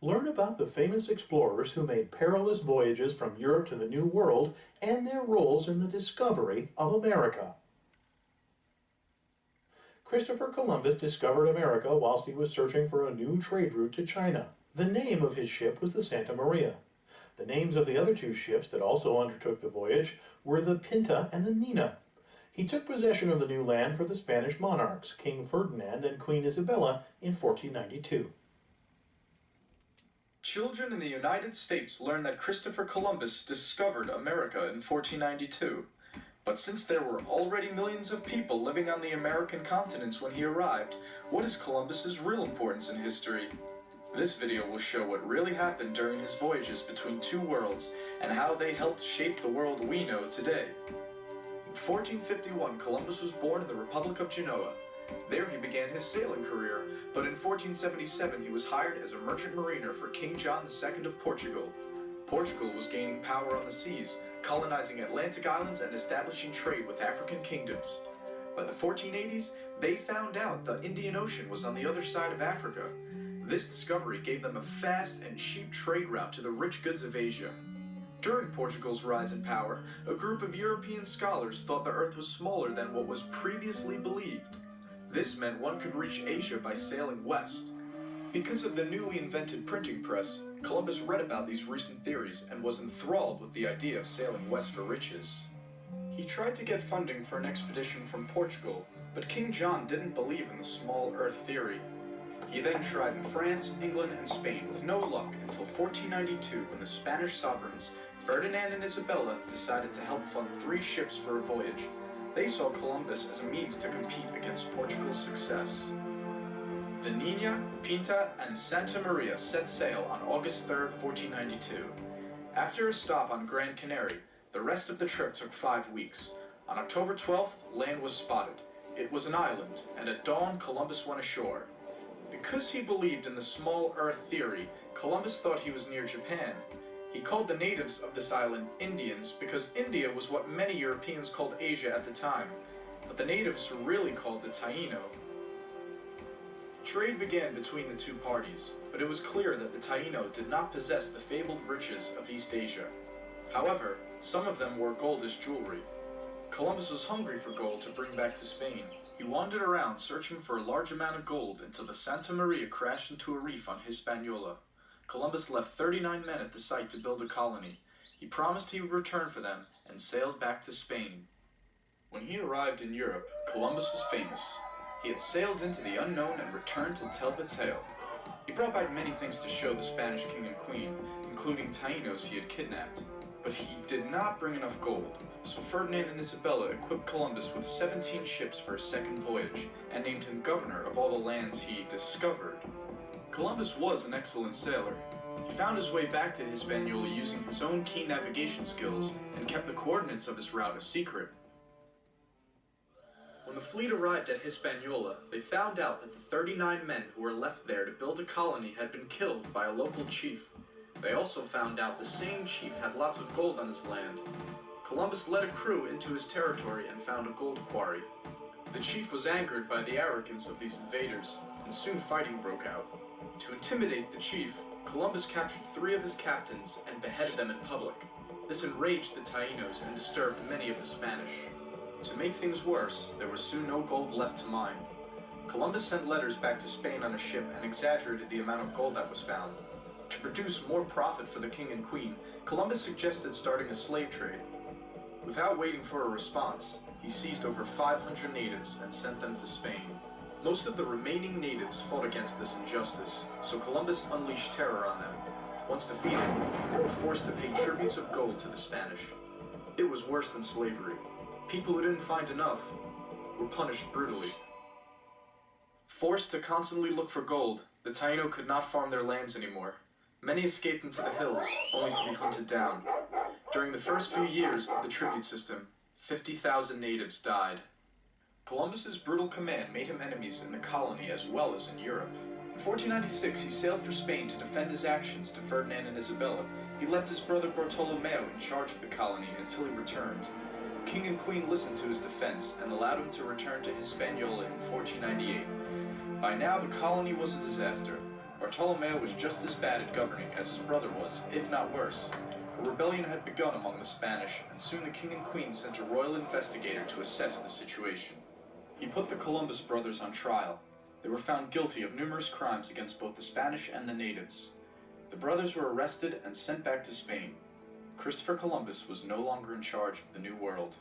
Learn about the famous explorers who made perilous voyages from Europe to the New World and their roles in the discovery of America. Christopher Columbus discovered America whilst he was searching for a new trade route to China. The name of his ship was the Santa Maria. The names of the other two ships that also undertook the voyage were the Pinta and the Nina. He took possession of the new land for the Spanish monarchs, King Ferdinand and Queen Isabella, in 1492. Children in the United States learned that Christopher Columbus discovered America in 1492. But since there were already millions of people living on the American continents when he arrived, what is Columbus's real importance in history? This video will show what really happened during his voyages between two worlds and how they helped shape the world we know today. In 1451, Columbus was born in the Republic of Genoa. There he began his sailing career, but in 1477 he was hired as a merchant mariner for King John II of Portugal. Portugal was gaining power on the seas, colonizing Atlantic islands and establishing trade with African kingdoms. By the 1480s, they found out the Indian Ocean was on the other side of Africa. This discovery gave them a fast and cheap trade route to the rich goods of Asia. During Portugal's rise in power, a group of European scholars thought the Earth was smaller than what was previously believed. This meant one could reach Asia by sailing west. Because of the newly invented printing press, Columbus read about these recent theories and was enthralled with the idea of sailing west for riches. He tried to get funding for an expedition from Portugal, but King John didn't believe in the small Earth theory. He then tried in France, England, and Spain with no luck until 1492 when the Spanish sovereigns, Ferdinand and Isabella, decided to help fund 3 ships for a voyage. They saw Columbus as a means to compete against Portugal's success. The Nina, Pinta, and Santa Maria set sail on August 3, 1492. After a stop on Gran Canaria, the rest of the trip took 5 weeks. On October 12th, land was spotted. It was an island, and at dawn Columbus went ashore. Because he believed in the small Earth theory, Columbus thought he was near Japan. He called the natives of this island Indians because India was what many Europeans called Asia at the time, but the natives were really called the Taino. Trade began between the two parties, but it was clear that the Taino did not possess the fabled riches of East Asia. However, some of them wore gold as jewelry. Columbus was hungry for gold to bring back to Spain. He wandered around searching for a large amount of gold until the Santa Maria crashed into a reef on Hispaniola. Columbus left 39 men at the site to build a colony. He promised he would return for them and sailed back to Spain. When he arrived in Europe, Columbus was famous. He had sailed into the unknown and returned to tell the tale. He brought back many things to show the Spanish king and queen, including Tainos he had kidnapped. But he did not bring enough gold, so Ferdinand and Isabella equipped Columbus with 17 ships for his second voyage, and named him governor of all the lands he discovered. Columbus was an excellent sailor. He found his way back to Hispaniola using his own keen navigation skills, and kept the coordinates of his route a secret. When the fleet arrived at Hispaniola, they found out that the 39 men who were left there to build a colony had been killed by a local chief. They also found out the same chief had lots of gold on his land. Columbus led a crew into his territory and found a gold quarry. The chief was angered by the arrogance of these invaders, and soon fighting broke out. To intimidate the chief, Columbus captured 3 of his captains and beheaded them in public. This enraged the Tainos and disturbed many of the Spanish. To make things worse, there was soon no gold left to mine. Columbus sent letters back to Spain on a ship and exaggerated the amount of gold that was found. To produce more profit for the king and queen, Columbus suggested starting a slave trade. Without waiting for a response, he seized over 500 natives and sent them to Spain. Most of the remaining natives fought against this injustice, so Columbus unleashed terror on them. Once defeated, they were forced to pay tributes of gold to the Spanish. It was worse than slavery. People who didn't find enough were punished brutally. Forced to constantly look for gold, the Taino could not farm their lands anymore. Many escaped into the hills, only to be hunted down. During the first few years of the tribute system, 50,000 natives died. Columbus's brutal command made him enemies in the colony as well as in Europe. In 1496, he sailed for Spain to defend his actions to Ferdinand and Isabella. He left his brother Bartolomeo in charge of the colony until he returned. King and Queen listened to his defense and allowed him to return to Hispaniola in 1498. By now, the colony was a disaster. Bartolomeo was just as bad at governing as his brother was, if not worse. A rebellion had begun among the Spanish, and soon the king and queen sent a royal investigator to assess the situation. He put the Columbus brothers on trial. They were found guilty of numerous crimes against both the Spanish and the natives. The brothers were arrested and sent back to Spain. Christopher Columbus was no longer in charge of the New World.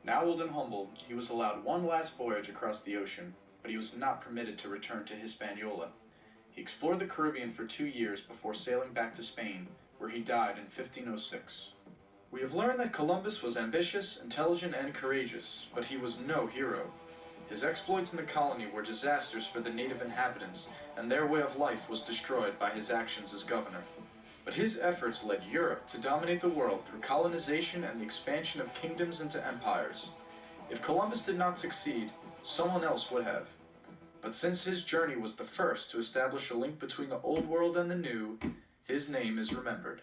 Now old and humble, he was allowed one last voyage across the ocean, but he was not permitted to return to Hispaniola. He explored the Caribbean for 2 years before sailing back to Spain, where he died in 1506. We have learned that Columbus was ambitious, intelligent, and courageous, but he was no hero. His exploits in the colony were disasters for the native inhabitants, and their way of life was destroyed by his actions as governor. But his efforts led Europe to dominate the world through colonization and the expansion of kingdoms into empires. If Columbus did not succeed, someone else would have. But since his journey was the first to establish a link between the old world and the new, his name is remembered.